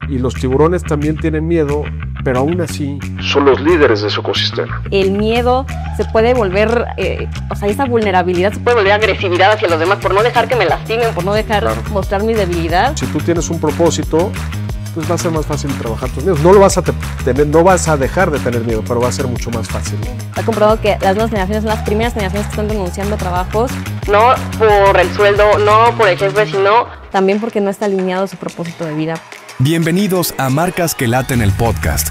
y los tiburones también tienen miedo, pero aún así son los líderes de su ecosistema. El miedo se puede volver, esa vulnerabilidad se puede volver agresividad hacia los demás por no dejar que me lastimen, por no dejar mostrar mi debilidad. Si tú tienes un propósito, pues va a ser más fácil trabajar tus miedos. No lo vas a tener, no vas a dejar de tener miedo, pero va a ser mucho más fácil. Ha comprobado que las nuevas generaciones son las primeras generaciones que están renunciando a trabajos, no por el sueldo, no por el jefe, sino también porque no está alineado su propósito de vida. Bienvenidos a Marcas que Laten, el podcast.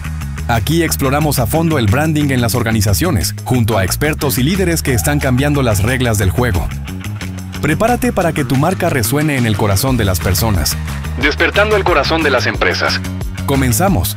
Aquí exploramos a fondo el branding en las organizaciones, junto a expertos y líderes que están cambiando las reglas del juego. Prepárate para que tu marca resuene en el corazón de las personas, despertando el corazón de las empresas. Comenzamos.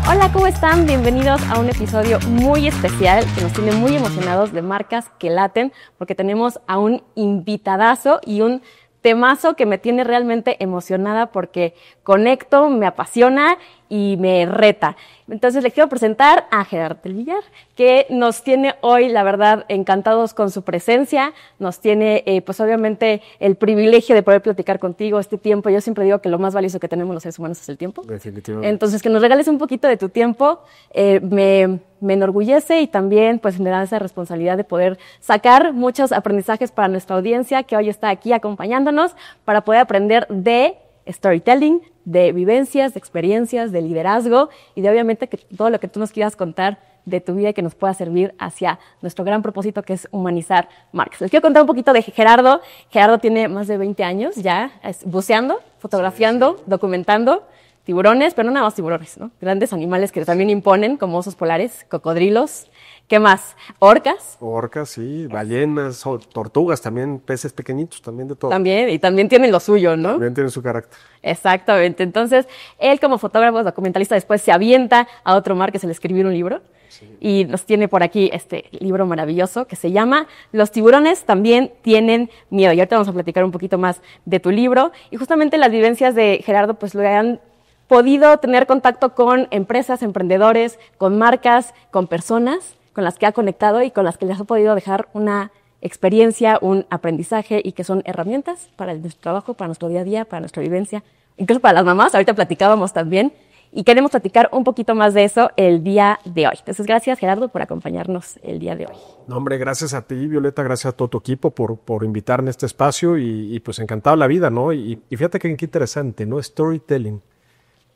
Hola, ¿cómo están? Bienvenidos a un episodio muy especial que nos tiene muy emocionados de Marcas que Laten, porque tenemos a un invitadazo y un temazo que me tiene realmente emocionada porque conecto, me apasiona y me reta. Entonces les quiero presentar a Gerardo del Villar, que nos tiene hoy, la verdad, encantados con su presencia. Nos tiene, pues obviamente, el privilegio de poder platicar contigo este tiempo. Yo siempre digo que lo más valioso que tenemos los seres humanos es el tiempo. Definitivamente. Entonces, que nos regales un poquito de tu tiempo me enorgullece y también pues me da esa responsabilidad de poder sacar muchos aprendizajes para nuestra audiencia que hoy está aquí acompañándonos para poder aprender de storytelling, de vivencias, de experiencias, de liderazgo y de obviamente que todo lo que tú nos quieras contar de tu vida y que nos pueda servir hacia nuestro gran propósito que es humanizar marcas. Les quiero contar un poquito de Gerardo. Gerardo tiene más de 20 años ya buceando, fotografiando, documentando tiburones, pero no nada más tiburones, ¿no? Grandes animales que también imponen, como osos polares, cocodrilos. ¿Qué más? ¿Orcas? Orcas, sí, ballenas, tortugas también, peces pequeñitos, también de todo. También, y también tienen lo suyo, ¿no? También tienen su carácter. Exactamente. Entonces, él como fotógrafo, documentalista, después se avienta a otro mar que es el escribir un libro. Sí. Y nos tiene por aquí este libro maravilloso que se llama Los tiburones también tienen miedo. Y ahorita vamos a platicar un poquito más de tu libro. Y justamente las vivencias de Gerardo, pues lo han podido tener contacto con empresas, emprendedores, con marcas, con personas con las que ha conectado y con las que les ha podido dejar una experiencia, un aprendizaje y que son herramientas para nuestro trabajo, para nuestro día a día, para nuestra vivencia, incluso para las mamás. Ahorita platicábamos también y queremos platicar un poquito más de eso el día de hoy. Entonces, gracias Gerardo por acompañarnos el día de hoy. No, hombre, gracias a ti, Violeta, gracias a todo tu equipo por invitarme a este espacio y pues encantado la vida, ¿no? Y fíjate qué interesante, ¿no? Storytelling.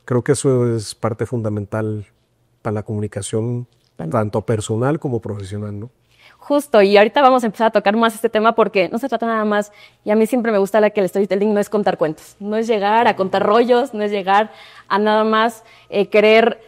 Creo que eso es parte fundamental para la comunicación, tanto personal como profesional, ¿no? Justo, y ahorita vamos a empezar a tocar más este tema porque no se trata nada más, y a mí siempre me gusta que el storytelling no es contar cuentos, no es llegar a contar rollos, no es llegar a nada más querer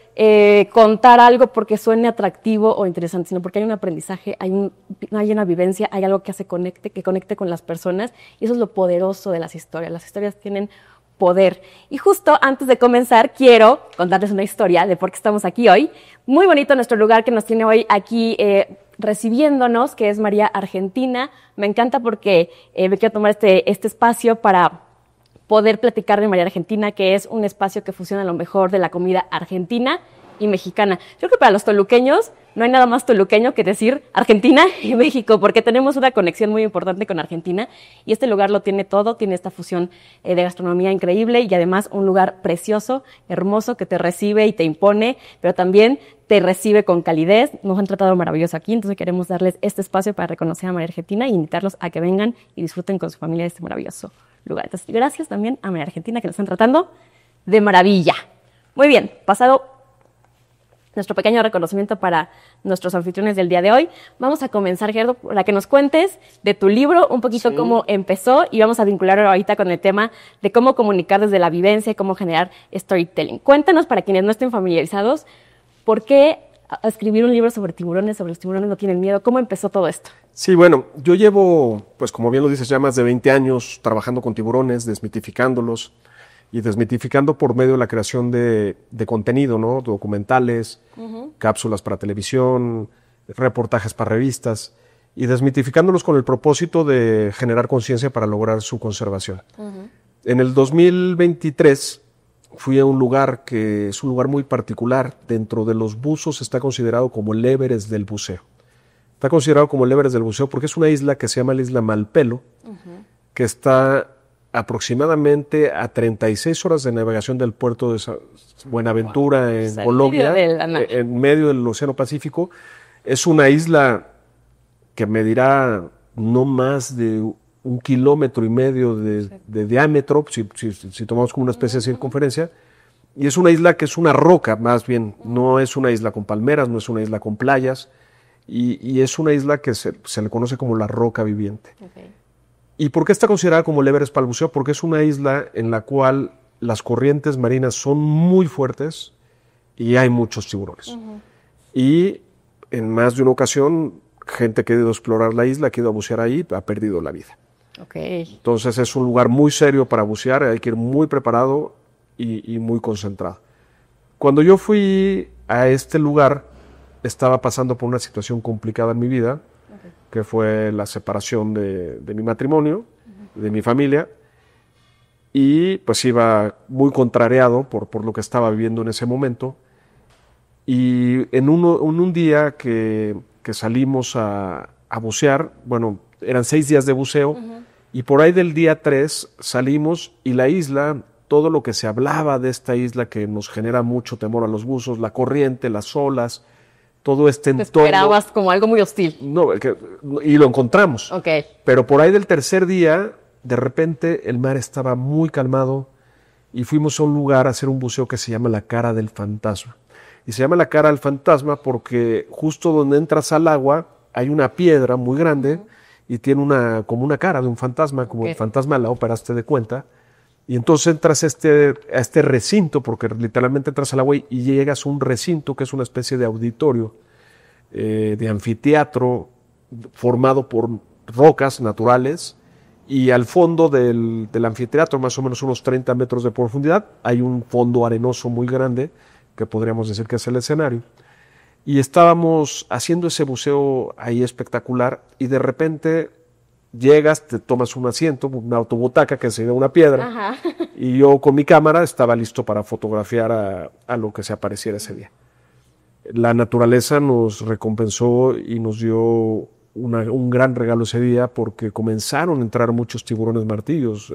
contar algo porque suene atractivo o interesante, sino porque hay un aprendizaje, hay una vivencia, hay algo que conecte con las personas, y eso es lo poderoso de las historias. Las historias tienen poder. Y justo antes de comenzar, quiero contarles una historia de por qué estamos aquí hoy. Muy bonito nuestro lugar que nos tiene hoy aquí recibiéndonos, que es María Argentina. Me encanta porque me quiero tomar este espacio para poder platicar de María Argentina, que es un espacio que fusiona lo mejor de la comida argentina y mexicana. Yo creo que para los toluqueños no hay nada más toluqueño que decir Argentina y México, porque tenemos una conexión muy importante con Argentina y este lugar lo tiene todo, tiene esta fusión de gastronomía increíble y además un lugar precioso, hermoso, que te recibe y te impone, pero también te recibe con calidez. Nos han tratado maravilloso aquí, entonces queremos darles este espacio para reconocer a María Argentina e invitarlos a que vengan y disfruten con su familia de este maravilloso lugar. Entonces, gracias también a María Argentina que nos están tratando de maravilla. Muy bien, pasado nuestro pequeño reconocimiento para nuestros anfitriones del día de hoy. Vamos a comenzar, Gerardo, para que nos cuentes de tu libro, un poquito cómo empezó y vamos a vincularlo ahorita con el tema de cómo comunicar desde la vivencia y cómo generar storytelling. Cuéntanos, para quienes no estén familiarizados, ¿por qué escribir un libro sobre los tiburones no tienen miedo? ¿Cómo empezó todo esto? Sí, bueno, yo llevo, pues como bien lo dices, ya más de 20 años trabajando con tiburones, desmitificándolos, y desmitificando por medio de la creación de contenido, ¿no? Documentales, cápsulas para televisión, reportajes para revistas, y desmitificándolos con el propósito de generar conciencia para lograr su conservación. En el 2023 fui a un lugar que es un lugar muy particular. Dentro de los buzos está considerado como el Everest del buceo. Está considerado como el Everest del buceo porque es una isla que se llama la isla Malpelo, que está aproximadamente a 36 horas de navegación del puerto de Buenaventura, en Colombia, en medio del Océano Pacífico. Es una isla que medirá no más de 1,5 kilómetros de diámetro, si tomamos como una especie de circunferencia, y es una isla que es una roca, más bien, no es una isla con palmeras, no es una isla con playas, y es una isla que se le conoce como la roca viviente. Okay. ¿Y por qué está considerada como el Everest para el buceo? Porque es una isla en la cual las corrientes marinas son muy fuertes y hay muchos tiburones. Y en más de una ocasión, gente que ha ido a explorar la isla, que ha ido a bucear ahí, ha perdido la vida. Okay. Entonces es un lugar muy serio para bucear, hay que ir muy preparado y muy concentrado. Cuando yo fui a este lugar, estaba pasando por una situación complicada en mi vida, que fue la separación de mi matrimonio, de mi familia, y pues iba muy contrariado por lo que estaba viviendo en ese momento. Y en un día que salimos a bucear, bueno, eran 6 días de buceo, y por ahí del día 3 salimos, y la isla, todo lo que se hablaba de esta isla que nos genera mucho temor a los buzos, la corriente, las olas, todo este entorno. Te esperabas como algo muy hostil. No, y lo encontramos. Okay. Pero por ahí del tercer día, de repente el mar estaba muy calmado y fuimos a un lugar a hacer un buceo que se llama la Cara del Fantasma. Y se llama la Cara del Fantasma porque justo donde entras al agua hay una piedra muy grande y tiene como una cara de un fantasma, como el fantasma de la ópera, te de cuenta. Y entonces entras a este recinto, porque literalmente entras al agua y llegas a un recinto que es una especie de auditorio, de anfiteatro, formado por rocas naturales, y al fondo del anfiteatro, más o menos unos 30 metros de profundidad, hay un fondo arenoso muy grande, que podríamos decir que es el escenario. Y estábamos haciendo ese buceo ahí espectacular, y de repente llegas, te tomas un asiento, una autobutaca que se ve una piedra. Ajá. Y yo con mi cámara estaba listo para fotografiar a lo que se apareciera ese día. La naturaleza nos recompensó y nos dio un gran regalo ese día, porque comenzaron a entrar muchos tiburones martillos,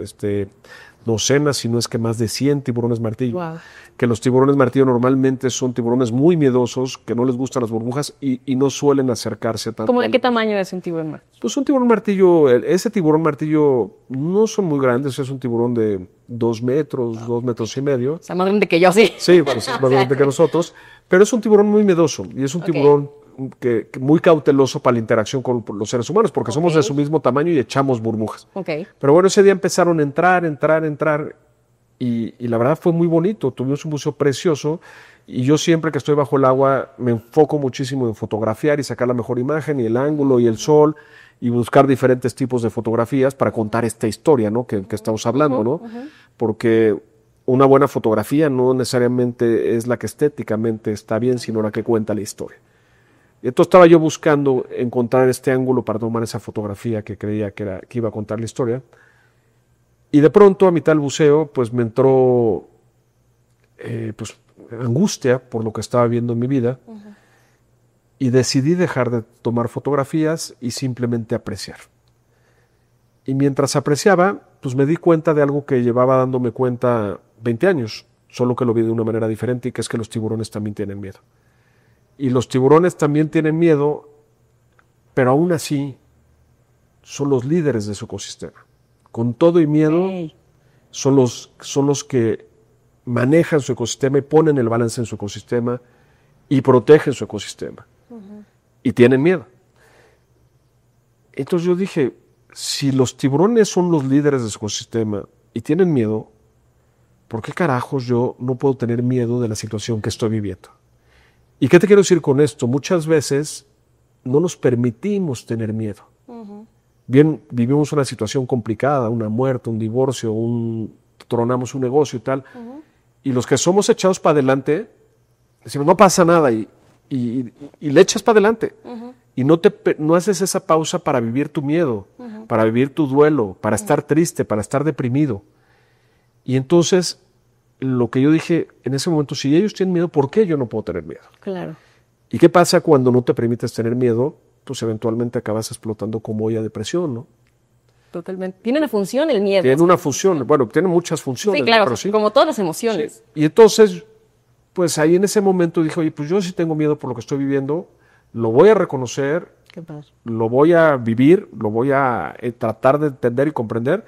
docenas, si no es que más de 100 tiburones martillo. Wow. Que los tiburones martillo normalmente son tiburones muy miedosos, que no les gustan las burbujas y no suelen acercarse tanto. ¿Cómo de qué tamaño es un tiburón martillo? Pues un tiburón martillo, ese tiburón martillo no son muy grandes, es un tiburón de 2 metros, 2 metros y medio. O sea, más grande que yo, sí. Sí, bueno, es más grande que nosotros, pero es un tiburón muy miedoso y es un tiburón que muy cauteloso para la interacción con los seres humanos, porque somos de su mismo tamaño y echamos burbujas. Pero bueno, ese día empezaron a entrar, y la verdad fue muy bonito. Tuvimos un buceo precioso, y yo siempre que estoy bajo el agua me enfoco muchísimo en fotografiar y sacar la mejor imagen, y el ángulo y el sol, y buscar diferentes tipos de fotografías para contar esta historia, ¿no? que estamos hablando, ¿no? Porque una buena fotografía no necesariamente es la que estéticamente está bien, sino la que cuenta la historia. Y entonces estaba yo buscando encontrar este ángulo para tomar esa fotografía que creía que iba a contar la historia. Y de pronto, a mitad del buceo, pues me entró angustia por lo que estaba viendo en mi vida. Y decidí dejar de tomar fotografías y simplemente apreciar. Y mientras apreciaba, pues me di cuenta de algo que llevaba dándome cuenta 20 años, solo que lo vi de una manera diferente, y que es que los tiburones también tienen miedo. Y los tiburones también tienen miedo, pero aún así son los líderes de su ecosistema. Con todo y miedo, son los que manejan su ecosistema y ponen el balance en su ecosistema y protegen su ecosistema. Y tienen miedo. Entonces yo dije, si los tiburones son los líderes de su ecosistema y tienen miedo, ¿por qué carajos yo no puedo tener miedo de la situación que estoy viviendo? ¿Y qué te quiero decir con esto? Muchas veces no nos permitimos tener miedo. Bien, vivimos una situación complicada, una muerte, un divorcio, tronamos un negocio y tal, y los que somos echados para adelante, decimos, no pasa nada, y le echas para adelante, y no haces esa pausa para vivir tu miedo, para vivir tu duelo, para estar triste, para estar deprimido. Y entonces, lo que yo dije en ese momento, si ellos tienen miedo, ¿por qué yo no puedo tener miedo? Claro. ¿Y qué pasa cuando no te permites tener miedo? Pues eventualmente acabas explotando como olla de presión, ¿no? Totalmente. Tiene una función el miedo. Tiene una función, bueno, tiene muchas funciones. Sí, claro, pero sí. como todas las emociones. Sí. Y entonces, pues ahí en ese momento dije, oye, pues yo sí tengo miedo por lo que estoy viviendo, lo voy a reconocer, Qué padre. lo voy a vivir, lo voy a tratar de entender y comprender,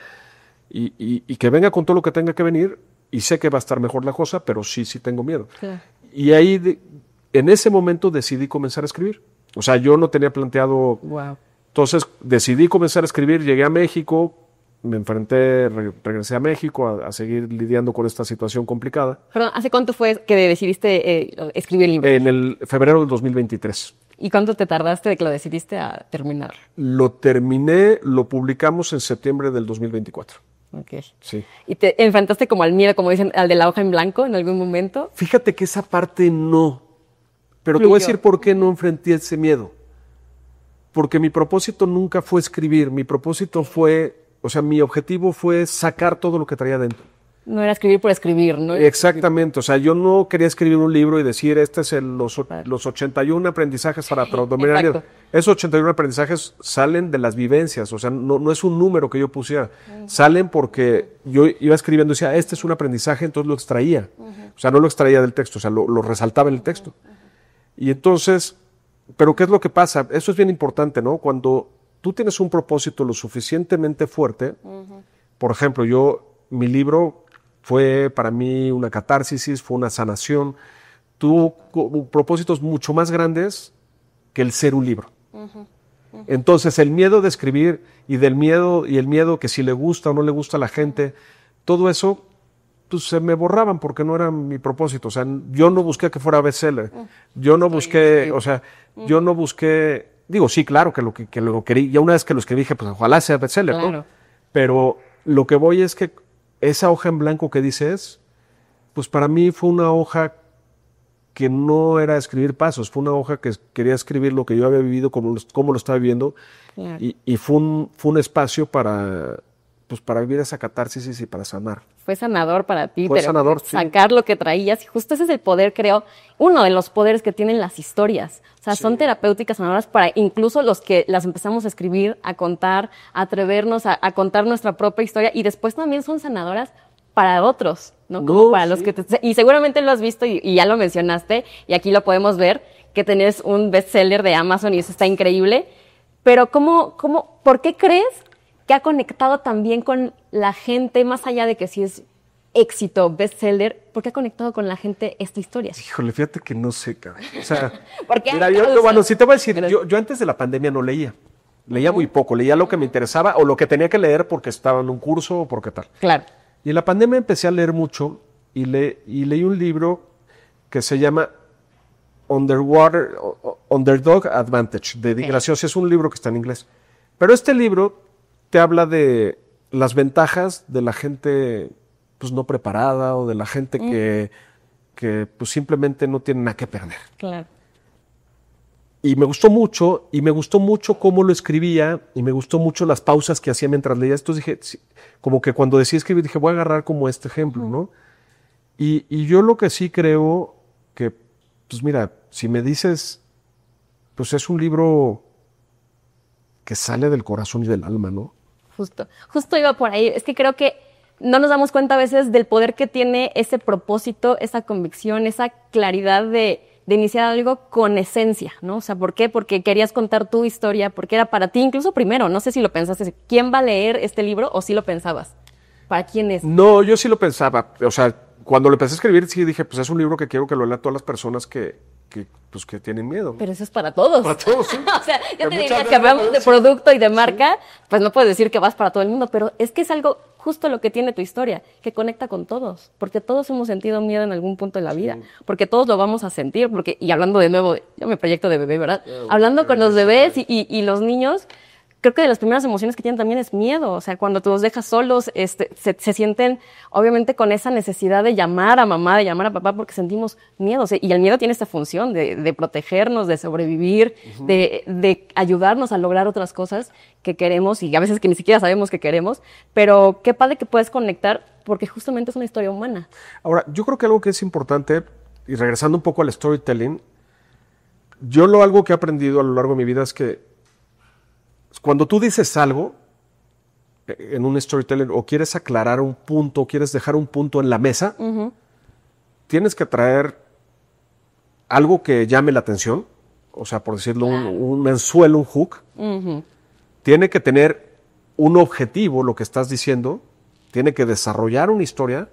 y que venga con todo lo que tenga que venir, y sé que va a estar mejor la cosa, pero sí tengo miedo. Claro. Y ahí, en ese momento decidí comenzar a escribir. O sea, yo no tenía planteado... Wow. Entonces decidí comenzar a escribir, llegué a México, me enfrenté, regresé a México a seguir lidiando con esta situación complicada. Perdón, ¿hace cuánto fue que decidiste escribir el libro? En el febrero del 2023. ¿Y cuánto te tardaste de que lo decidiste a terminar? Lo terminé, lo publicamos en septiembre del 2024. Ok. Sí. ¿Y te enfrentaste como al miedo, como dicen, al de la hoja en blanco en algún momento? Fíjate que esa parte no. Pero te voy a decir por qué no enfrenté ese miedo. Porque mi propósito nunca fue escribir, mi propósito fue, o sea, mi objetivo fue sacar todo lo que traía dentro. No era escribir por escribir, ¿no? Exactamente, o sea, yo no quería escribir un libro y decir, este es los 81 aprendizajes para dominar el miedo. Esos 81 aprendizajes salen de las vivencias, o sea, no es un número que yo pusiera, salen porque yo iba escribiendo y decía, este es un aprendizaje, entonces lo extraía. O sea, no lo extraía del texto, o sea, lo resaltaba en el texto. Y entonces... Pero ¿qué es lo que pasa? Eso es bien importante, ¿no? Cuando tú tienes un propósito lo suficientemente fuerte, por ejemplo, mi libro fue para mí una catarsis, fue una sanación, tuvo propósitos mucho más grandes que el ser un libro. Entonces, el miedo de escribir y el miedo que si le gusta o no le gusta a la gente, todo eso pues se me borraban porque no era mi propósito. O sea, yo no busqué que fuera bestseller. Yo no busqué, o sea, yo no busqué, digo, sí, claro que lo quería. Ya una vez que lo escribí dije, pues ojalá sea bestseller, claro. ¿no? Pero lo que voy es que esa hoja en blanco que dices, pues para mí fue una hoja que no era escribir pasos, fue una hoja que quería escribir lo que yo había vivido, cómo lo estaba viviendo, claro. y fue un espacio para vivir esa catarsis y para sanar. Fue sanador para ti, Fue pero sanador, sacar sí. lo que traías, y justo ese es el poder, creo, uno de los poderes que tienen las historias. O sea, sí. Son terapéuticas, sanadoras para incluso los que las empezamos a escribir, a contar, a atrevernos a contar nuestra propia historia, y después también son sanadoras para otros, ¿no? Como para los que y seguramente lo has visto y ya lo mencionaste, y aquí lo podemos ver, que tenés un bestseller de Amazon y eso está increíble. Pero ¿por qué crees que ha conectado también con la gente, más allá de que si es éxito, bestseller, ¿por qué ha conectado con la gente esta historia? Híjole, fíjate que no sé, cabrón. O sea, mira, bueno, sí te voy a decir, yo antes de la pandemia no leía. Leía muy poco, leía lo que me interesaba o lo que tenía que leer porque estaba en un curso o porque tal. Claro. Y en la pandemia empecé a leer mucho y leí un libro que se llama Underdog Advantage, de Dick Graciosi. Es un libro que está en inglés. Pero este libro te habla de las ventajas de la gente pues no preparada o de la gente que pues simplemente no tiene nada que perder. Claro. Y me gustó mucho cómo lo escribía, y me gustó mucho las pausas que hacía mientras leía. Entonces dije, sí, como que cuando decidí escribir, dije, voy a agarrar como este ejemplo, ¿no? Y yo lo que sí creo que, pues mira, si me dices, pues es un libro que sale del corazón y del alma, ¿no? Justo iba por ahí. Es que creo que no nos damos cuenta a veces del poder que tiene ese propósito, esa convicción, esa claridad de iniciar algo con esencia, ¿no? O sea, ¿por qué? Porque querías contar tu historia, porque era para ti, incluso primero, no sé si lo pensaste, ¿quién va a leer este libro o si lo pensabas? ¿Para quién es? No, yo sí lo pensaba, o sea, cuando lo empecé a escribir sí dije, pues es un libro que quiero que lo lean todas las personas que tienen miedo. Pero eso es para todos. Para todos, sí. O sea, yo te diría que hablamos de producto y de marca, pues no puedes decir que vas para todo el mundo, pero es que es algo justo lo que tiene tu historia, que conecta con todos, porque todos hemos sentido miedo en algún punto de la vida, porque todos lo vamos a sentir, y hablando de nuevo, yo me proyecto de bebé, ¿verdad? Hablando con los bebés y los niños, creo que de las primeras emociones que tienen también es miedo. O sea, cuando tú los dejas solos, se sienten obviamente con esa necesidad de llamar a mamá, de llamar a papá, porque sentimos miedo. O sea, y el miedo tiene esta función de protegernos, de sobrevivir, de ayudarnos a lograr otras cosas que queremos y a veces que ni siquiera sabemos que queremos. Pero qué padre que puedes conectar, porque justamente es una historia humana. Ahora, yo creo que algo que es importante, y regresando un poco al storytelling, algo que he aprendido a lo largo de mi vida es que cuando tú dices algo, en un storytelling o quieres aclarar un punto, quieres dejar un punto en la mesa, tienes que traer algo que llame la atención, o sea, por decirlo, un anzuelo, un hook. Tiene que tener un objetivo, lo que estás diciendo, tiene que desarrollar una historia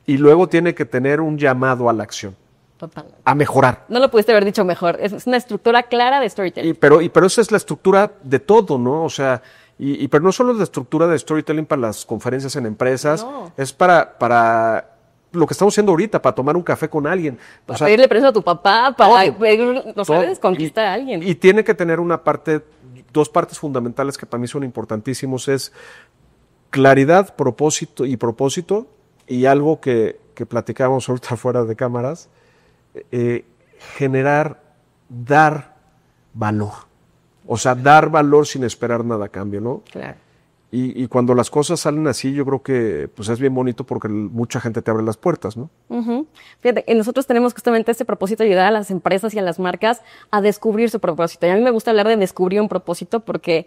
y luego tiene que tener un llamado a la acción. Totalmente. A mejorar. No lo pudiste haber dicho mejor. Es una estructura clara de storytelling. Pero esa es la estructura de todo, ¿no? O sea, pero no solo la estructura de storytelling para las conferencias en empresas, no. Es para lo que estamos haciendo ahorita, para tomar un café con alguien. Para pedirle permiso a tu papá, para no sabes, conquistar a alguien. Y tiene que tener dos partes fundamentales que para mí son importantísimos, es claridad, propósito, y algo que platicábamos ahorita fuera de cámaras, dar valor. O sea, dar valor sin esperar nada a cambio, ¿no? Claro. Y cuando las cosas salen así, yo creo que pues es bien bonito porque mucha gente te abre las puertas, ¿no? Fíjate, nosotros tenemos justamente este propósito de ayudar a las empresas y a las marcas a descubrir su propósito. Y a mí me gusta hablar de descubrir un propósito porque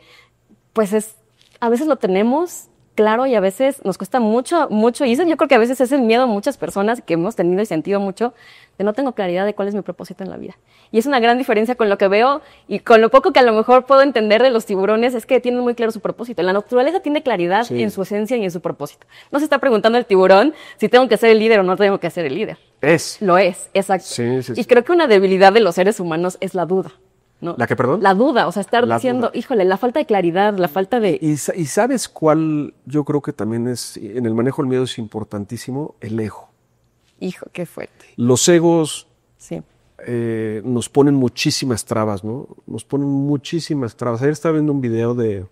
pues a veces lo tenemos claro y a veces nos cuesta mucho, y eso yo creo que a veces es el miedo a muchas personas que hemos tenido y sentido mucho, de no tengo claridad de cuál es mi propósito en la vida. Y es una gran diferencia con lo que veo y con lo poco que a lo mejor puedo entender de los tiburones, es que tienen muy claro su propósito. La naturaleza tiene claridad en su esencia y en su propósito. No se está preguntando el tiburón si tengo que ser el líder o no tengo que ser el líder. Lo es, exacto. Y creo que una debilidad de los seres humanos es la duda. ¿No? ¿La qué, perdón? La duda, o sea, estar diciendo, híjole, la falta de claridad, la falta de... Y ¿sabes cuál yo creo que también en el manejo del miedo es importantísimo? El ego. Hijo, qué fuerte. Los egos nos ponen muchísimas trabas, ¿no? Nos ponen muchísimas trabas. Ayer estaba viendo un video de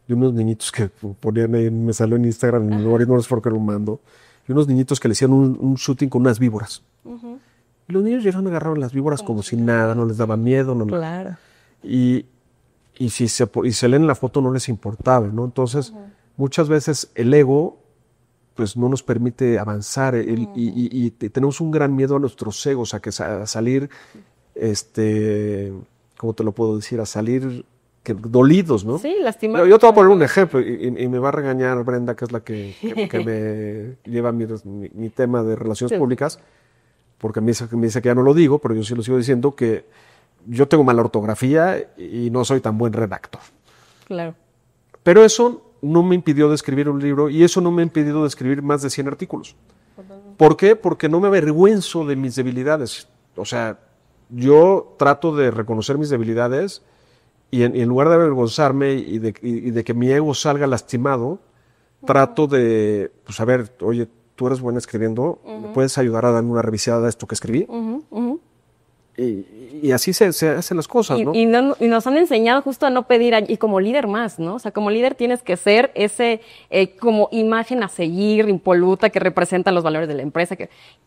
unos niñitos que ponían ahí, me salió en Instagram, no sé por qué lo mando, y unos niñitos que le hacían un shooting con unas víboras. Y los niños llegaron, agarraron las víboras como si nada, no les daba miedo. Claro. Y si se leen la foto no les importaba, ¿no? Entonces, muchas veces el ego pues no nos permite avanzar y tenemos un gran miedo a nuestros egos, a salir, ¿cómo te lo puedo decir? A salir dolidos, ¿no? Sí, lastimados. Yo te voy a poner un ejemplo y me va a regañar Brenda, que es la que me lleva mi tema de relaciones públicas, porque me dice que ya no lo digo, pero yo sí lo sigo diciendo, que yo tengo mala ortografía y no soy tan buen redactor. Claro. Pero eso no me impidió de escribir un libro y eso no me ha impedido de escribir más de 100 artículos. ¿Por qué? Porque no me avergüenzo de mis debilidades. O sea, yo trato de reconocer mis debilidades y en lugar de avergonzarme y de que mi ego salga lastimado, trato de, pues a ver, oye, tú eres buena escribiendo, ¿me puedes ayudar a darme una revisada de esto que escribí? Y así se hacen las cosas, ¿no? Y nos han enseñado justo a no pedir, y como líder más, ¿no? O sea, como líder tienes que ser ese como imagen a seguir, impoluta, que representa los valores de la empresa.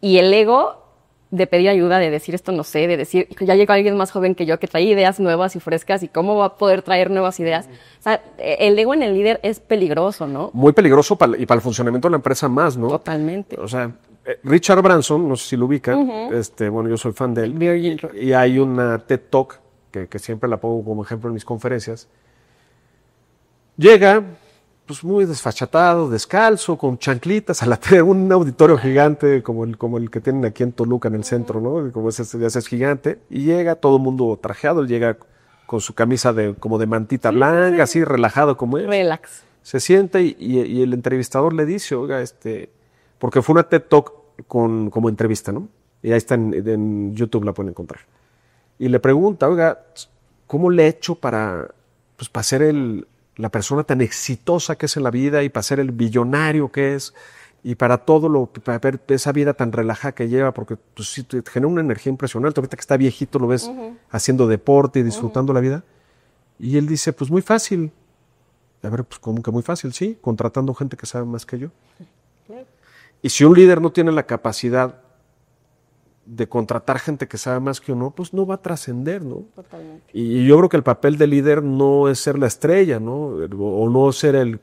Y el ego de pedir ayuda, de decir esto no sé, de decir, ya llegó alguien más joven que yo que trae ideas nuevas y frescas, y cómo va a poder traer nuevas ideas. O sea, el ego en el líder es peligroso, ¿no? Muy peligroso y para el funcionamiento de la empresa más, ¿no? Totalmente. O sea, Richard Branson, no sé si lo ubican, bueno, yo soy fan de él, y hay una TED Talk, que siempre la pongo como ejemplo en mis conferencias. Llega, pues muy desfachatado, descalzo, con chanclitas, un auditorio gigante como el que tienen aquí en Toluca, en el centro, ¿no? Como ese es gigante, y llega todo el mundo trajeado, él llega con su camisa como de mantita blanca, así relajado como es. Relax. Se sienta y el entrevistador le dice, oiga, porque fue una TED Talk como entrevista, ¿no? Y ahí está en YouTube, la pueden encontrar. Y le pregunta, oiga, ¿cómo le he hecho para ser la persona tan exitosa que es en la vida y para ser el billonario que es y para para ver esa vida tan relajada que lleva? Porque pues, sí, te genera una energía impresionante. Ahorita que está viejito lo ves haciendo deporte y disfrutando la vida. Y él dice, pues muy fácil. A ver, pues ¿cómo que muy fácil? Sí, contratando gente que sabe más que yo. Y si un líder no tiene la capacidad de contratar gente que sabe más que uno, pues no va a trascender, ¿no? Totalmente. Y yo creo que el papel del líder no es ser la estrella, ¿no? O no ser el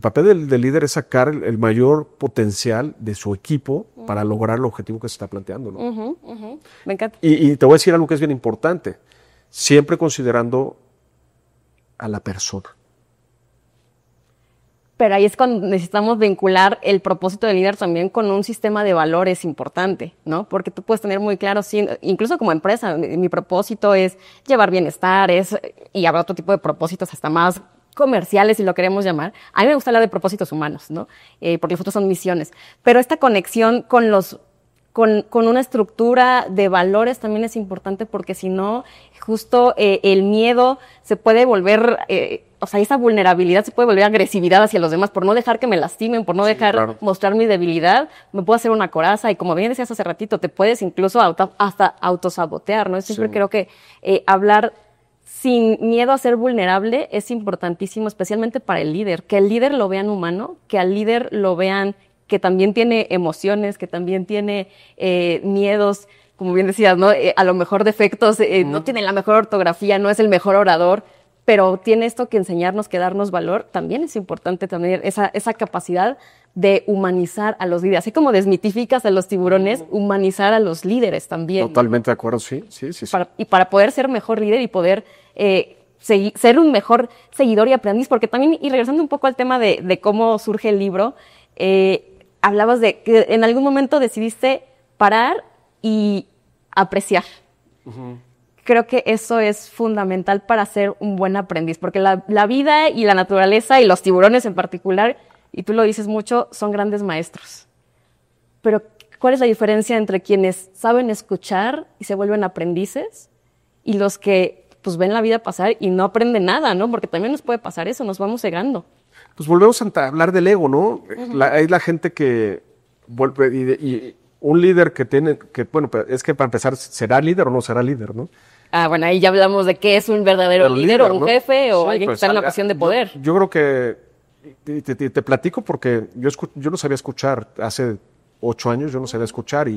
papel del líder es sacar el mayor potencial de su equipo para lograr el objetivo que se está planteando, ¿no? Me encanta. Y te voy a decir algo que es bien importante, siempre considerando a la persona. Pero ahí es cuando necesitamos vincular el propósito del líder también con un sistema de valores importante, ¿no? Porque tú puedes tener muy claro, sí, incluso como empresa, mi propósito es llevar bienestar, y habrá otro tipo de propósitos hasta más comerciales, si lo queremos llamar. A mí me gusta hablar de propósitos humanos, ¿no? Porque los otros son misiones. Pero esta conexión con una estructura de valores también es importante, porque si no, justo el miedo se puede volver, o sea, esa vulnerabilidad se puede volver agresividad hacia los demás, por no dejar que me lastimen, por no dejar mostrar mi debilidad, me puedo hacer una coraza, y como bien decías hace ratito, te puedes incluso hasta autosabotear, ¿no? Siempre creo que hablar sin miedo a ser vulnerable es importantísimo, especialmente para el líder, que el líder lo vean humano, que al líder lo vean que también tiene emociones, que también tiene miedos, como bien decías, ¿no? A lo mejor defectos, no tiene la mejor ortografía, no es el mejor orador, pero tiene esto que enseñarnos, que darnos valor. También es importante también esa capacidad de humanizar a los líderes. Así como desmitificas a los tiburones, humanizar a los líderes también. Totalmente de acuerdo, sí. Y para poder ser mejor líder y poder ser un mejor seguidor y aprendiz, porque también, y regresando un poco al tema de cómo surge el libro, hablabas de que en algún momento decidiste parar y apreciar. Creo que eso es fundamental para ser un buen aprendiz, porque la vida y la naturaleza y los tiburones en particular, y tú lo dices mucho, son grandes maestros. Pero, ¿cuál es la diferencia entre quienes saben escuchar y se vuelven aprendices y los que pues ven la vida pasar y no aprenden nada, ¿no? Porque también nos puede pasar eso, nos vamos cegando. Pues volvemos a hablar del ego, ¿no? Hay la gente que vuelve, y un líder que tiene, bueno, es que para empezar, ¿será líder o no será líder, no? Bueno, ahí ya hablamos de qué es un verdadero líder o un jefe o alguien que está en la posición de poder. Yo creo que, te platico porque yo no sabía escuchar, hace 8 años yo no sabía escuchar,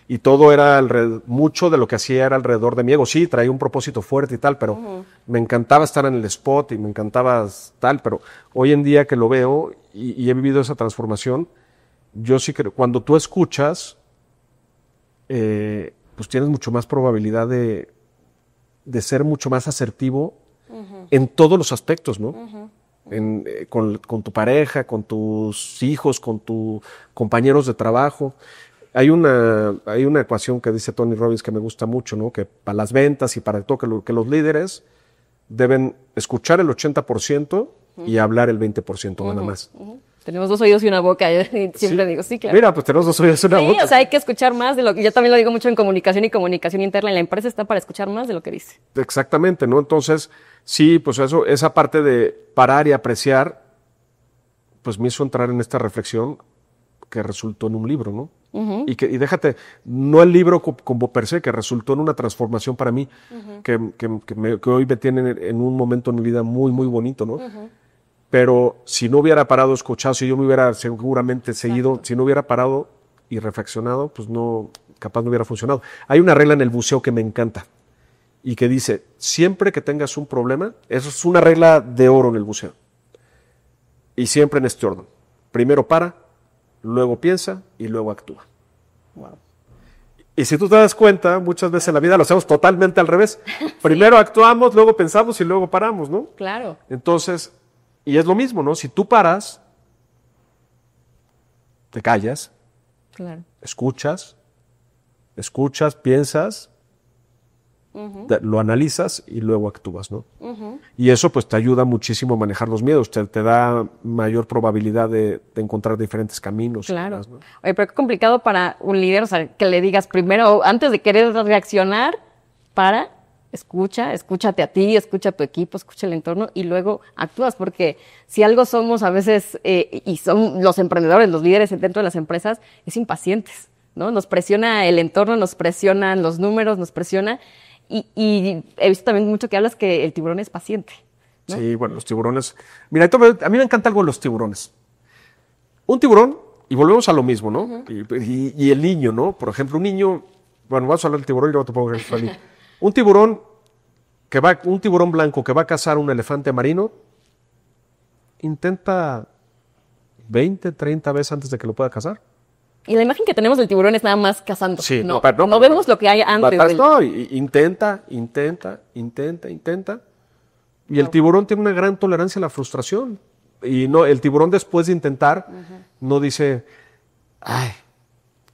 y todo era mucho de lo que hacía era alrededor de mi ego. Sí, traía un propósito fuerte y tal, pero me encantaba estar en el spot y me encantaba tal, pero hoy en día que lo veo y he vivido esa transformación, yo sí creo, cuando tú escuchas, pues tienes mucho más probabilidad de ser mucho más asertivo en todos los aspectos, ¿no? Con tu pareja, con tus hijos, con tus compañeros de trabajo. Hay una ecuación que dice Tony Robbins que me gusta mucho, ¿no? Que para las ventas y para todo, que los líderes deben escuchar el 80% y hablar el 20% nada más. Tenemos 2 oídos y una boca, yo siempre digo, sí, claro. Mira, pues tenemos 2 oídos y una boca. Sí, o sea, hay que escuchar más de lo que, yo también lo digo mucho en comunicación y comunicación interna, y la empresa está para escuchar más de lo que dice. Exactamente, ¿no? Entonces, sí, pues esa parte de parar y apreciar, pues me hizo entrar en esta reflexión que resultó en un libro, ¿no? Y déjate, no el libro como per se, que resultó en una transformación para mí, que hoy me tiene en un momento en mi vida muy, muy bonito, ¿no? Pero si no hubiera parado, escuchado, si yo me hubiera seguramente seguido, si no hubiera parado y reflexionado, pues no, capaz no hubiera funcionado. Hay una regla en el buceo que me encanta y que dice, siempre que tengas un problema, eso es una regla de oro en el buceo, y siempre en este orden: primero para, luego piensa y luego actúa. Wow. Y si tú te das cuenta, muchas veces en la vida lo hacemos totalmente al revés. Primero actuamos, luego pensamos y luego paramos, ¿no? Claro. Entonces, y es lo mismo, ¿no? Si tú paras, te callas, claro, escuchas, piensas, lo analizas y luego actúas, ¿no? Y eso pues te ayuda muchísimo a manejar los miedos, te da mayor probabilidad de encontrar diferentes caminos. Claro. ¿No? Oye, pero qué complicado para un líder, o sea, que le digas primero, antes de querer reaccionar, escúchate a ti, escucha a tu equipo, escucha el entorno y luego actúas, porque si algo somos a veces, y son los emprendedores, los líderes dentro de las empresas, es impacientes, ¿no? Nos presiona el entorno, nos presionan los números, nos presiona, y he visto también mucho que hablas que el tiburón es paciente, ¿no? Sí, bueno, los tiburones. Mira, a mí me encanta algo de los tiburones. Un tiburón, y volvemos a lo mismo, ¿no? Y el niño, ¿no? Por ejemplo, un niño, bueno, vamos a hablar del tiburón y luego te pongo el niño. Un tiburón blanco que va a cazar un elefante marino, intenta 20, 30 veces antes de que lo pueda cazar. Y la imagen que tenemos del tiburón es nada más cazando. Sí, no vemos lo que hay antes. No, intenta. Y el tiburón tiene una gran tolerancia a la frustración. Y no, el tiburón después de intentar, no dice, ay,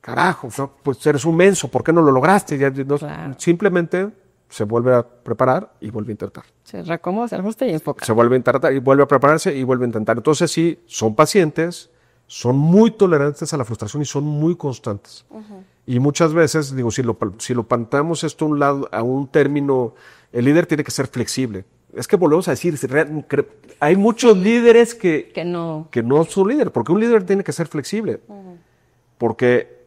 carajo, no, pues eres un menso, ¿por qué no lo lograste? Ya, no, Claro. simplemente se vuelve a preparar y vuelve a intentar. Se reacomoda, se ajusta y enfoca. Se vuelve a intentar y vuelve a prepararse y vuelve a intentar. Entonces sí, son pacientes, son muy tolerantes a la frustración y son muy constantes. Y muchas veces, digo, si lo plantamos esto a un término, el líder tiene que ser flexible. Es que volvemos a decir, hay muchos líderes que no son líderes, porque un líder tiene que ser flexible. Porque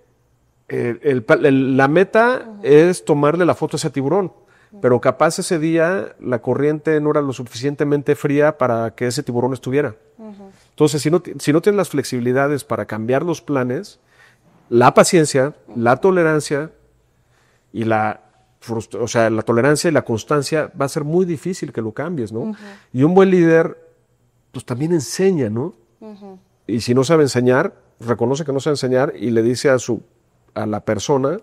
la meta es tomarle la foto a ese tiburón, pero capaz ese día la corriente no era lo suficientemente fría para que ese tiburón estuviera. Entonces, si no tienes las flexibilidades para cambiar los planes, la paciencia, la tolerancia y la tolerancia y la constancia va a ser muy difícil que lo cambies, ¿no? Y un buen líder, pues también enseña, ¿no? Y si no sabe enseñar, reconoce que no sabe enseñar y le dice a la persona,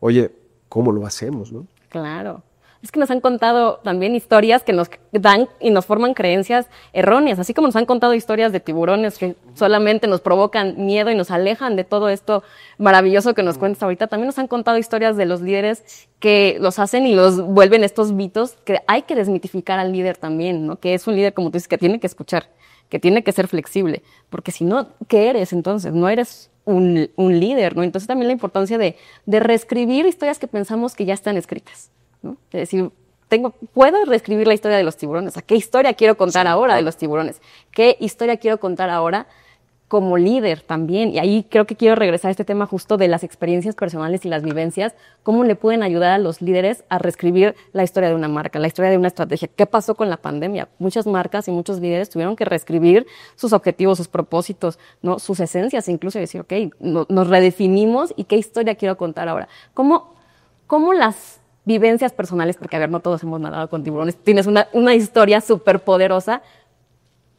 oye, ¿cómo lo hacemos, no? Claro. Es que nos han contado también historias que nos dan y nos forman creencias erróneas, así como nos han contado historias de tiburones que solamente nos provocan miedo y nos alejan de todo esto maravilloso que nos cuentas ahorita. También nos han contado historias de los líderes que los hacen y los vuelven estos mitos, que hay que desmitificar al líder también, ¿no? Que es un líder, como tú dices, que tiene que escuchar, que tiene que ser flexible, porque si no, ¿qué eres entonces? No eres un líder, ¿no? Entonces también la importancia de reescribir historias que pensamos que ya están escritas, ¿no? Es decir, puedo reescribir la historia de los tiburones. ¿A qué historia quiero contar ahora de los tiburones? ¿Qué historia quiero contar ahora como líder también? Y ahí creo que quiero regresar a este tema justo de las experiencias personales y las vivencias. ¿Cómo le pueden ayudar a los líderes a reescribir la historia de una marca, la historia de una estrategia? ¿Qué pasó con la pandemia? Muchas marcas y muchos líderes tuvieron que reescribir sus objetivos, sus propósitos, ¿no? Sus esencias, incluso decir, ok, nos redefinimos y qué historia quiero contar ahora. ¿Cómo las vivencias personales, porque a ver, no todos hemos nadado con tiburones, tienes una historia súper poderosa,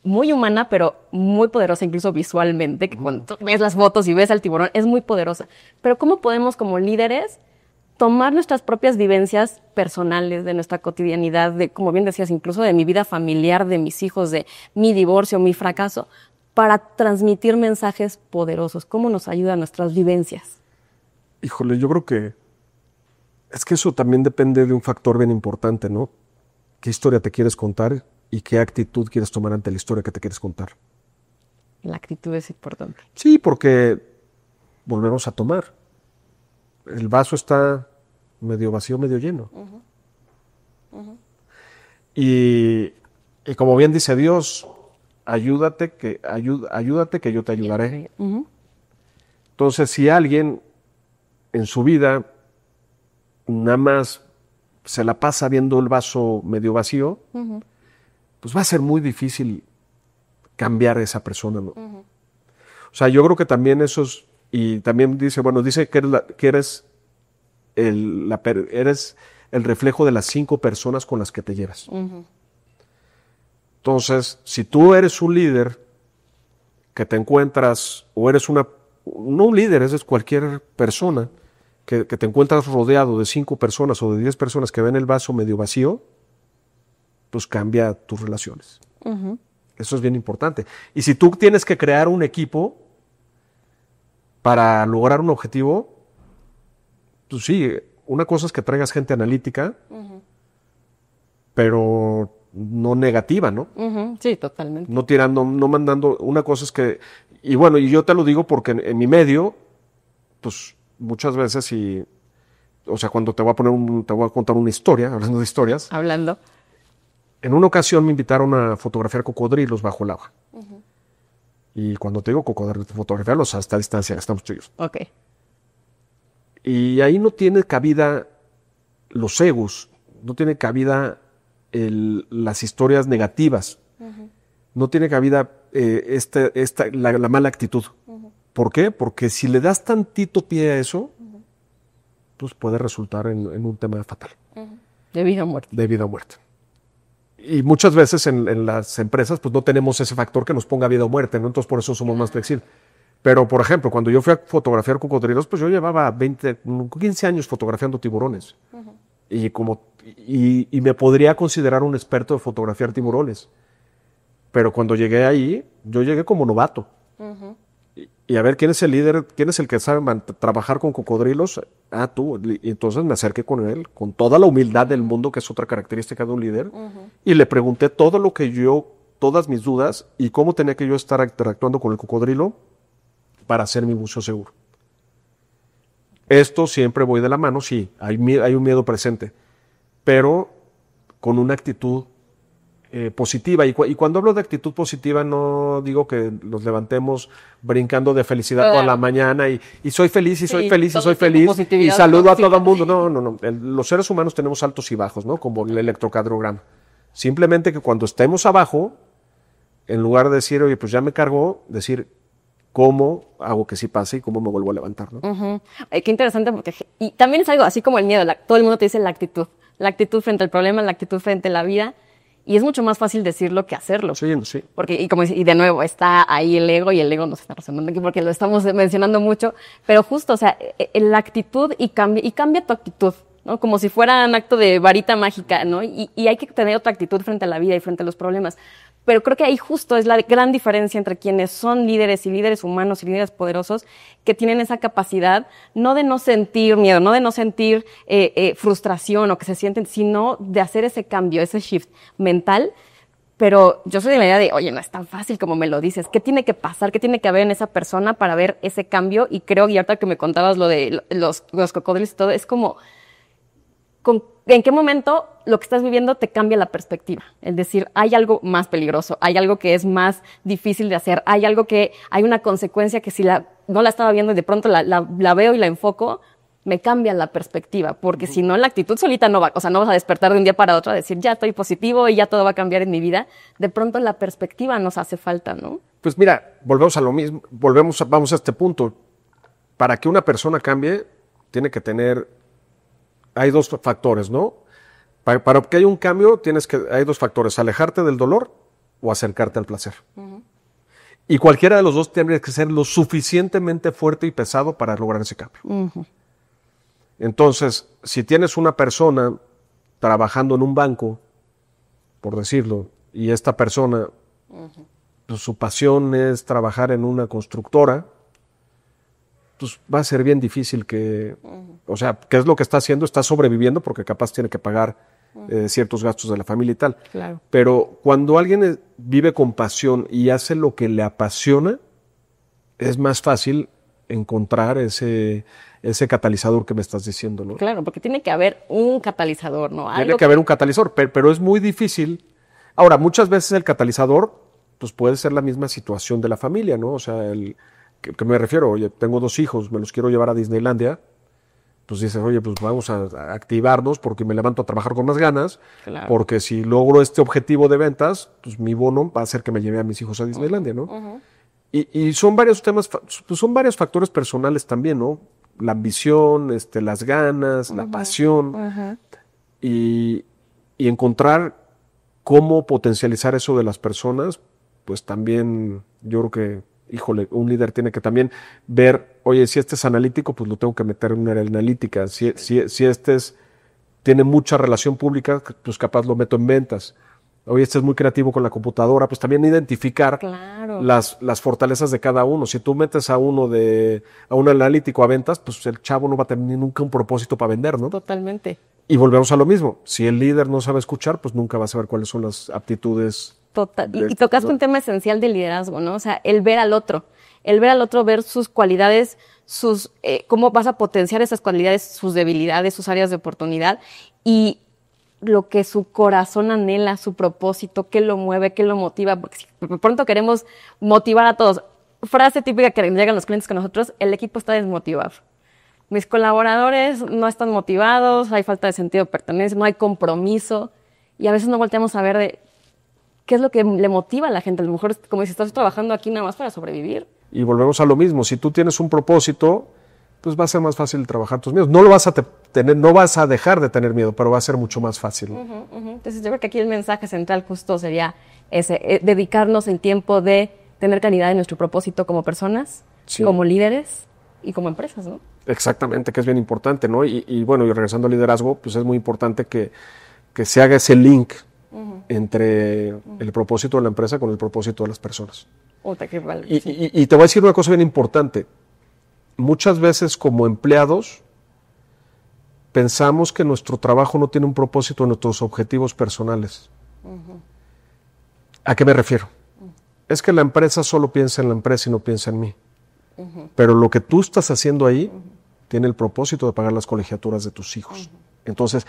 muy humana, pero muy poderosa incluso visualmente, que cuando tú ves las fotos y ves al tiburón, es muy poderosa. Pero ¿cómo podemos como líderes tomar nuestras propias vivencias personales, de nuestra cotidianidad, de, como bien decías, incluso de mi vida familiar, de mis hijos, de mi divorcio, mi fracaso, para transmitir mensajes poderosos? ¿Cómo nos ayudan nuestras vivencias? Híjole, yo creo que es que eso también depende de un factor bien importante, ¿no? ¿Qué historia te quieres contar y qué actitud quieres tomar ante la historia que te quieres contar? La actitud es importante. Sí, porque volvemos a tomar. El vaso está medio vacío, medio lleno. Y como bien dice Dios, ayúdate que yo te ayudaré. Entonces, si alguien en su vida nada más se la pasa viendo el vaso medio vacío, pues va a ser muy difícil cambiar a esa persona, ¿no? O sea, yo creo que también eso es, y también dice que eres el reflejo de las 5 personas con las que te llevas. Entonces, si tú eres un líder que te encuentras, o eres no un líder, es cualquier persona, que te encuentras rodeado de 5 personas o de 10 personas que ven el vaso medio vacío, pues cambia tus relaciones. Eso es bien importante. Y si tú tienes que crear un equipo para lograr un objetivo, pues sí, una cosa es que traigas gente analítica, pero no negativa, ¿no? Sí, totalmente. No mandando. Una cosa es que, y bueno, y yo te lo digo porque en mi medio, pues muchas veces, o sea, cuando te voy a contar una historia, hablando de historias. En una ocasión me invitaron a fotografiar cocodrilos bajo el agua. Y cuando te digo cocodrilos, fotografiarlos a esta distancia, estamos tuyos. Ok. Y ahí no tiene cabida los egos, no tiene cabida las historias negativas, no tiene cabida la mala actitud. ¿Por qué? Porque si le das tantito pie a eso, pues puede resultar en un tema fatal. De vida o muerte. De vida o muerte. Y muchas veces en las empresas pues no tenemos ese factor que nos ponga vida o muerte, ¿no? Entonces por eso somos más flexibles. Pero, por ejemplo, cuando yo fui a fotografiar cocodrilos, pues yo llevaba 15 años fotografiando tiburones. Y me podría considerar un experto de fotografiar tiburones. Pero cuando llegué ahí, yo llegué como novato. Y a ver, ¿quién es el líder? ¿Quién es el que sabe trabajar con cocodrilos? Ah, tú. Y entonces me acerqué con él, con toda la humildad del mundo, que es otra característica de un líder, y le pregunté todo lo que todas mis dudas, y cómo tenía que yo estar interactuando con el cocodrilo para hacer mi buceo seguro. Esto siempre voy de la mano, sí, hay un miedo presente, pero con una actitud positiva. Y cuando hablo de actitud positiva, no digo que los levantemos brincando de felicidad toda la mañana y soy feliz, y soy feliz, y soy feliz, y saludo a todo el mundo. No. Los seres humanos tenemos altos y bajos, ¿no? Como el electrocardiograma. Simplemente que cuando estemos abajo, en lugar de decir, oye, pues ya me cargó, decir, ¿cómo hago que sí pase y cómo me vuelvo a levantar, ¿no? Qué interesante, porque y también es algo así como el miedo. Todo el mundo te dice la actitud frente al problema, la actitud frente a la vida. Y es mucho más fácil decirlo que hacerlo. Sí. Porque, y de nuevo, está ahí el ego, y el ego nos está resonando aquí porque lo estamos mencionando mucho. Pero justo, o sea, la actitud y cambia tu actitud, ¿no? Como si fuera un acto de varita mágica, ¿no? Y hay que tener otra actitud frente a la vida y frente a los problemas. Pero creo que ahí justo es la gran diferencia entre quienes son líderes y líderes humanos y líderes poderosos, que tienen esa capacidad no de no sentir miedo, no de no sentir frustración o que se sienten, sino de hacer ese cambio, ese shift mental. Pero yo soy de la idea de, oye, no es tan fácil como me lo dices. ¿Qué tiene que pasar? ¿Qué tiene que haber en esa persona para ver ese cambio? Y creo, y ahorita que me contabas lo de los cocodrilos y todo, es como, ¿en qué momento lo que estás viviendo te cambia la perspectiva? Es decir, hay algo más peligroso, hay algo que es más difícil de hacer, hay una consecuencia que si no la estaba viendo y de pronto la veo y la enfoco, me cambia la perspectiva, porque si no, la actitud solita no va, o sea, no vas a despertar de un día para otro a decir, ya estoy positivo y ya todo va a cambiar en mi vida. De pronto la perspectiva nos hace falta, ¿no? Pues mira, volvemos a lo mismo, vamos a este punto. Para que una persona cambie, tiene que tener... Hay dos factores, ¿no? Para que haya un cambio, hay dos factores: alejarte del dolor o acercarte al placer. Y cualquiera de los dos tiene que ser lo suficientemente fuerte y pesado para lograr ese cambio. Entonces, si tienes una persona trabajando en un banco, por decirlo, y esta persona, pues, su pasión es trabajar en una constructora, pues va a ser bien difícil o sea, ¿qué es lo que está haciendo? Está sobreviviendo porque capaz tiene que pagar ciertos gastos de la familia y tal. Claro. Pero cuando alguien vive con pasión y hace lo que le apasiona, es más fácil encontrar ese catalizador que me estás diciendo, ¿no? Claro, porque tiene que haber un catalizador, ¿no? Tiene que haber un catalizador, pero es muy difícil. Ahora, muchas veces el catalizador pues puede ser la misma situación de la familia, ¿no? O sea, ¿qué me refiero? Oye, tengo 2 hijos, me los quiero llevar a Disneylandia. Pues dices, oye, pues vamos a activarnos porque me levanto a trabajar con más ganas. Claro. Porque si logro este objetivo de ventas, pues mi bono va a hacer que me lleve a mis hijos a Disneylandia, ¿no? Y son varios temas, pues son varios factores personales también, ¿no? La ambición, las ganas, la pasión. Y encontrar cómo potencializar eso de las personas, pues también yo creo que, híjole, un líder tiene que también ver, oye, si este es analítico, pues lo tengo que meter en una área analítica. Si tiene mucha relación pública, pues capaz lo meto en ventas. Oye, es muy creativo con la computadora, pues también identificar las fortalezas de cada uno. Si tú metes a un analítico a ventas, pues el chavo no va a tener nunca un propósito para vender, ¿no? Totalmente. Y volvemos a lo mismo. Si el líder no sabe escuchar, pues nunca va a saber cuáles son las aptitudes. Total. Y tocaste un tema esencial del liderazgo, ¿no? O sea, el ver al otro, ver sus cualidades, cómo vas a potenciar esas cualidades, sus debilidades, sus áreas de oportunidad y lo que su corazón anhela, su propósito, qué lo mueve, qué lo motiva, porque si de pronto queremos motivar a todos. Frase típica que llegan los clientes con nosotros: el equipo está desmotivado. Mis colaboradores no están motivados, hay falta de sentido de pertenencia, no hay compromiso, y a veces no volteamos a ver de qué es lo que le motiva a la gente. A lo mejor es como si estás trabajando aquí nada más para sobrevivir. Y volvemos a lo mismo: si tú tienes un propósito, pues va a ser más fácil trabajar tus miedos. No lo vas a tener, no vas a dejar de tener miedo, pero va a ser mucho más fácil. Entonces yo creo que aquí el mensaje central justo sería ese, dedicarnos el tiempo de tener claridad en nuestro propósito como personas, como líderes y como empresas, ¿no? Exactamente, que es bien importante, ¿no? Y bueno, y regresando al liderazgo, pues es muy importante que se haga ese link entre el propósito de la empresa con el propósito de las personas. Qué vale, Y te voy a decir una cosa bien importante. Muchas veces como empleados pensamos que nuestro trabajo no tiene un propósito en nuestros objetivos personales. ¿A qué me refiero? Es que la empresa solo piensa en la empresa y no piensa en mí. Pero lo que tú estás haciendo ahí tiene el propósito de pagar las colegiaturas de tus hijos. Entonces,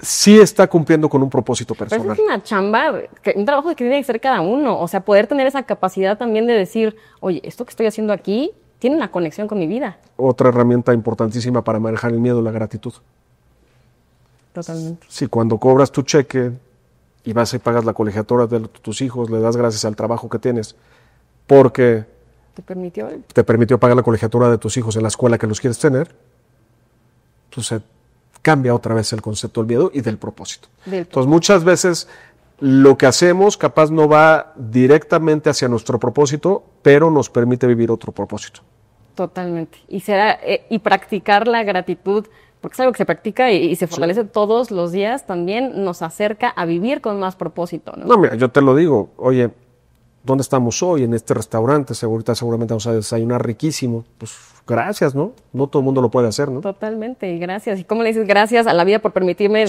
sí está cumpliendo con un propósito personal. Pero es una chamba, un trabajo que tiene que ser cada uno. O sea, poder tener esa capacidad también de decir, oye, esto que estoy haciendo aquí tiene una conexión con mi vida. Otra herramienta importantísima para manejar el miedo, la gratitud. Totalmente. Si cuando cobras tu cheque y vas y pagas la colegiatura de tus hijos, le das gracias al trabajo que tienes, porque ¿Te permitió pagar la colegiatura de tus hijos en la escuela que los quieres tener, entonces cambia otra vez el concepto del miedo y del propósito. Entonces muchas veces lo que hacemos capaz no va directamente hacia nuestro propósito, pero nos permite vivir otro propósito. Totalmente. Y practicar la gratitud, porque es algo que se practica y se fortalece todos los días, también nos acerca a vivir con más propósito, ¿no? No, mira, yo te lo digo, oye, ¿dónde estamos hoy? En este restaurante, ahorita seguramente vamos a desayunar riquísimo. Pues gracias, ¿no? No todo el mundo lo puede hacer, ¿no? Totalmente, y gracias. ¿Y cómo le dices gracias a la vida por permitirme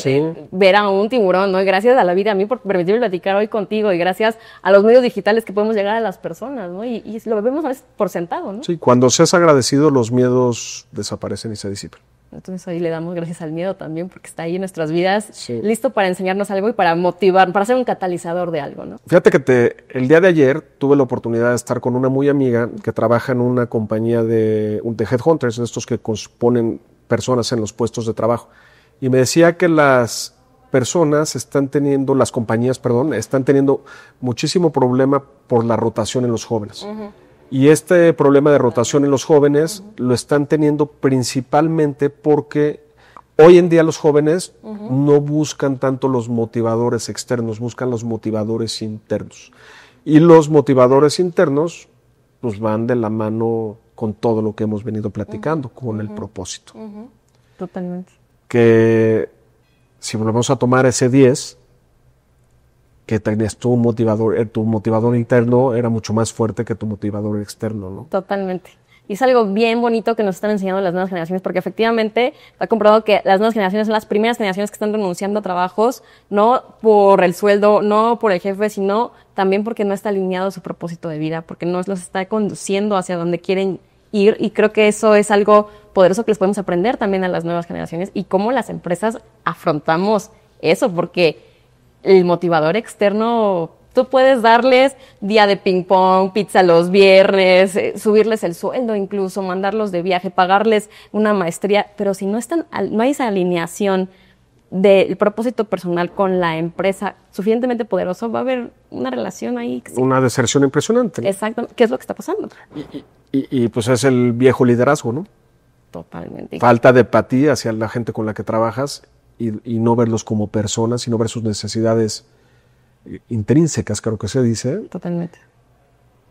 ver a un tiburón, ¿no? Y gracias a la vida a mí por permitirme platicar hoy contigo, y gracias a los medios digitales que podemos llegar a las personas, ¿no? Y lo vemos a veces por sentado, ¿no? Sí, cuando seas agradecido, los miedos desaparecen y se disipan. Entonces ahí le damos gracias al miedo también, porque está ahí en nuestras vidas, listo para enseñarnos algo y para motivar, para ser un catalizador de algo, ¿no? Fíjate que el día de ayer tuve la oportunidad de estar con una muy amiga que trabaja en una compañía de headhunters, de estos que ponen personas en los puestos de trabajo. Y me decía que las compañías están teniendo muchísimo problema por la rotación en los jóvenes. Y este problema de rotación en los jóvenes lo están teniendo principalmente porque hoy en día los jóvenes no buscan tanto los motivadores externos, buscan los motivadores internos. Y los motivadores internos pues van de la mano con todo lo que hemos venido platicando, con el propósito. Totalmente. Que si volvemos a tomar ese 10, que tenías tu motivador interno era mucho más fuerte que tu motivador externo, ¿no? Totalmente. Y es algo bien bonito que nos están enseñando las nuevas generaciones, porque efectivamente está comprobado que las nuevas generaciones son las primeras generaciones que están renunciando a trabajos, no por el sueldo, no por el jefe, sino también porque no está alineado su propósito de vida, porque no los está conduciendo hacia donde quieren ir, y creo que eso es algo poderoso que les podemos aprender también a las nuevas generaciones, y cómo las empresas afrontamos eso, porque el motivador externo, tú puedes darles día de ping pong, pizza los viernes, subirles el sueldo incluso, mandarlos de viaje, pagarles una maestría, pero si no hay esa alineación del propósito personal con la empresa suficientemente poderoso, va a haber una relación ahí. Una deserción impresionante, ¿no? Exacto. ¿Qué es lo que está pasando? Y pues es el viejo liderazgo, ¿no? Totalmente. Falta de empatía hacia la gente con la que trabajas y no verlos como personas, sino ver sus necesidades intrínsecas, creo que se dice. Totalmente.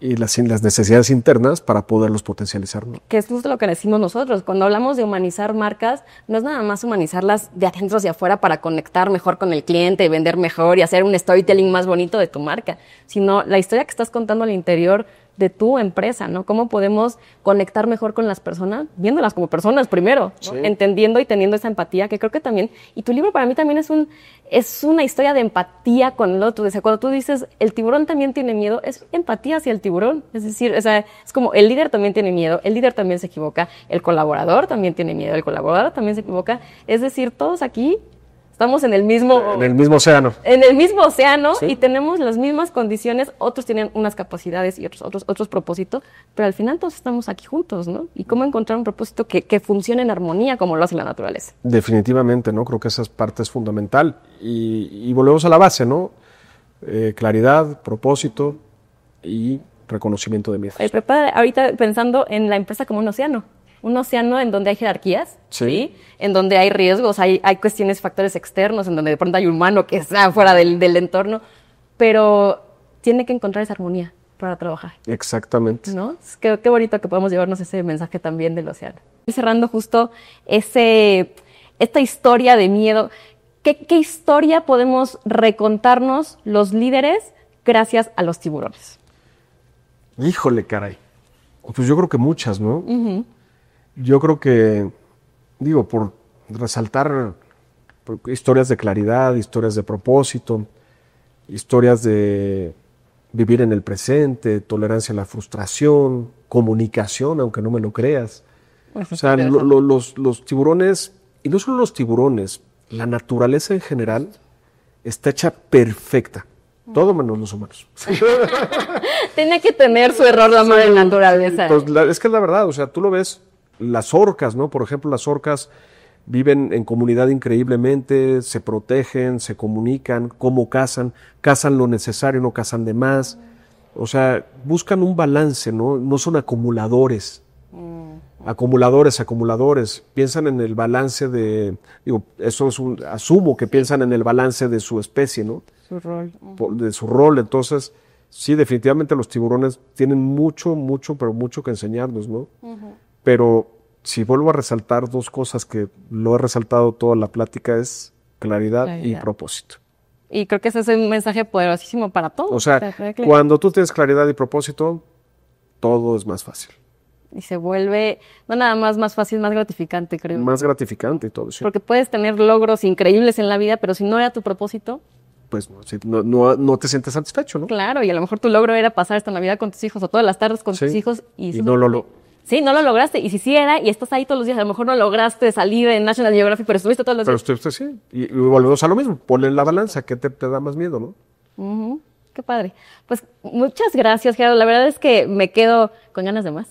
Y las necesidades internas para poderlos potencializar, ¿no? Que es justo lo que decimos nosotros. Cuando hablamos de humanizar marcas, no es nada más humanizarlas de adentro hacia afuera para conectar mejor con el cliente, vender mejor y hacer un storytelling más bonito de tu marca, sino la historia que estás contando al interior de tu empresa, ¿no? Cómo podemos conectar mejor con las personas, viéndolas como personas primero, ¿no? Sí. Entendiendo y teniendo esa empatía, que creo que también, y tu libro para mí también es una historia de empatía con el otro. O sea, cuando tú dices, el tiburón también tiene miedo, es empatía hacia el tiburón. Es decir, o sea, es como el líder también tiene miedo, el líder también se equivoca, el colaborador también tiene miedo, el colaborador también se equivoca. Es decir, todos aquí estamos en el mismo océano. En el mismo océano, sí. Y tenemos las mismas condiciones. Otros tienen unas capacidades y otros propósitos, pero al final todos estamos aquí juntos, ¿no? Y cómo encontrar un propósito que funcione en armonía como lo hace la naturaleza. Definitivamente, ¿no? Creo que esa parte es fundamental. Y volvemos a la base, ¿no? Claridad, propósito y reconocimiento de miedos. Ahorita pensando en la empresa como un océano en donde hay jerarquías, ¿sí? En donde hay riesgos, hay cuestiones, factores externos, en donde de pronto hay un humano que está fuera del entorno, pero tiene que encontrar esa armonía para trabajar. Exactamente. ¿No? Qué bonito que podamos llevarnos ese mensaje también del océano. Y cerrando justo esta historia de miedo, ¿Qué historia podemos recontarnos los líderes gracias a los tiburones? Híjole, caray. Pues yo creo que muchas, ¿no? Yo creo que, por resaltar historias de claridad, historias de propósito, historias de vivir en el presente, tolerancia a la frustración, comunicación, aunque no me lo creas. O sea, los tiburones, y no solo los tiburones, la naturaleza en general está hecha perfecta. Todo menos los humanos. Tenía que tener su error la madre naturaleza. Entonces, es que es la verdad, o sea, tú lo ves, las orcas, ¿no? Por ejemplo, las orcas viven en comunidad increíblemente, se protegen, se comunican, cómo cazan lo necesario, no cazan de más. O sea, buscan un balance, ¿no? No son acumuladores. Acumuladores. Piensan en el balance de, eso es asumo que piensan en el balance de su especie, ¿no? Su rol. De su rol. Entonces, sí, definitivamente los tiburones tienen mucho que enseñarnos, ¿no? Pero si vuelvo a resaltar dos cosas que lo he resaltado toda la plática es claridad y propósito. Y creo que ese es un mensaje poderosísimo para todos. O sea, cuando tú tienes claridad y propósito, todo es más fácil. Y se vuelve, no nada más fácil, más gratificante, creo. Más gratificante y todo eso. Porque puedes tener logros increíbles en la vida, pero si no era tu propósito, pues no te sientes satisfecho, ¿no? Claro, y a lo mejor tu logro era pasar esta Navidad con tus hijos o todas las tardes con tus hijos. Y no lo Sí, no lo lograste. Y si sí era, y estás ahí todos los días, a lo mejor no lograste salir en National Geographic, pero estuviste todos los días. Pero estuviste, sí. Y volvemos a lo mismo. Ponle en la balanza. ¿Qué te da más miedo, no? Qué padre. Pues muchas gracias, Gerardo. La verdad es que me quedo con ganas de más.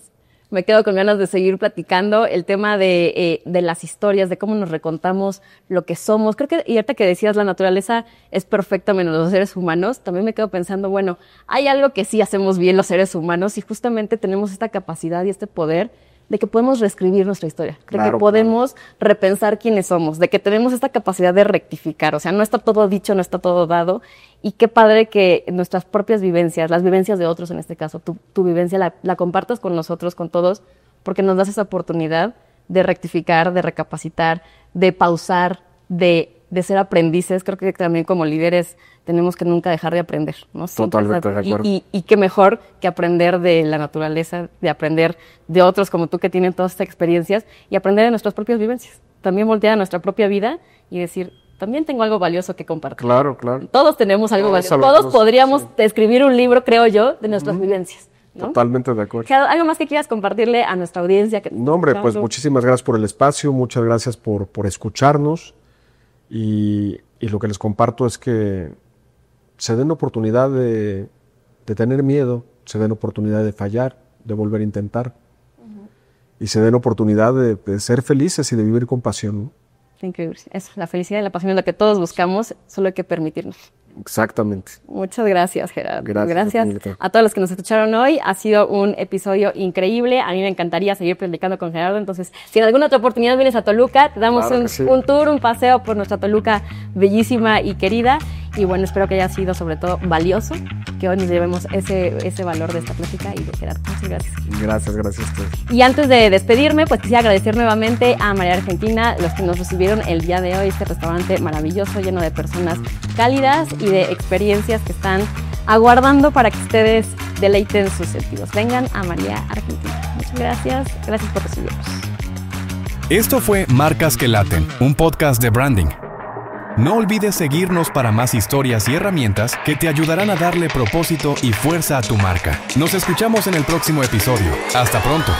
Me quedo con ganas de seguir platicando el tema de las historias, de cómo nos recontamos lo que somos. Creo que, y ahorita que decías, la naturaleza es perfecta menos los seres humanos, también me quedo pensando, bueno, hay algo que sí hacemos bien los seres humanos y justamente tenemos esta capacidad y este poder de que podemos reescribir nuestra historia, de que podemos repensar quiénes somos, de que tenemos esta capacidad de rectificar, o sea, no está todo dicho, no está todo dado, y qué padre que nuestras propias vivencias, las vivencias de otros en este caso, tu vivencia la compartas con nosotros, con todos, porque nos das esa oportunidad de rectificar, de recapacitar, de pausar, de ser aprendices. Creo que también como líderes tenemos que nunca dejar de aprender, ¿no? Totalmente de acuerdo. Y qué mejor que aprender de la naturaleza, de aprender de otros como tú que tienen todas estas experiencias y aprender de nuestras propias vivencias. También voltear a nuestra propia vida y decir, también tengo algo valioso que compartir. Claro. Todos tenemos algo valioso. Todos podríamos escribir un libro, creo yo, de nuestras vivencias, ¿no? Totalmente de acuerdo. ¿Algo más que quieras compartirle a nuestra audiencia? No, hombre, pues muchísimas gracias por el espacio, muchas gracias por escucharnos y lo que les comparto es que se den oportunidad de tener miedo, se den oportunidad de fallar, de volver a intentar y se den oportunidad de ser felices y de vivir con pasión, ¿no? Increíble. Eso, la felicidad y la pasión es lo que todos buscamos, solo hay que permitirnos. Exactamente. Muchas gracias, Gerardo. Gracias a todos los que nos escucharon hoy. Ha sido un episodio increíble. A mí me encantaría seguir platicando con Gerardo. Entonces, si en alguna otra oportunidad vienes a Toluca, te damos un tour, un paseo por nuestra Toluca bellísima y querida. Y bueno, espero que haya sido sobre todo valioso, que hoy nos llevemos ese valor de esta plática y de Gerardo. Muchas gracias. Gracias a ustedes. Y antes de despedirme, pues quisiera agradecer nuevamente a María Argentina, los que nos recibieron el día de hoy, este restaurante maravilloso, lleno de personas cálidas y de experiencias que están aguardando para que ustedes deleiten sus sentidos. Vengan a María Argentina. Muchas gracias. Gracias por recibirnos. Esto fue Marcas que Laten, un podcast de branding. No olvides seguirnos para más historias y herramientas que te ayudarán a darle propósito y fuerza a tu marca. Nos escuchamos en el próximo episodio. Hasta pronto.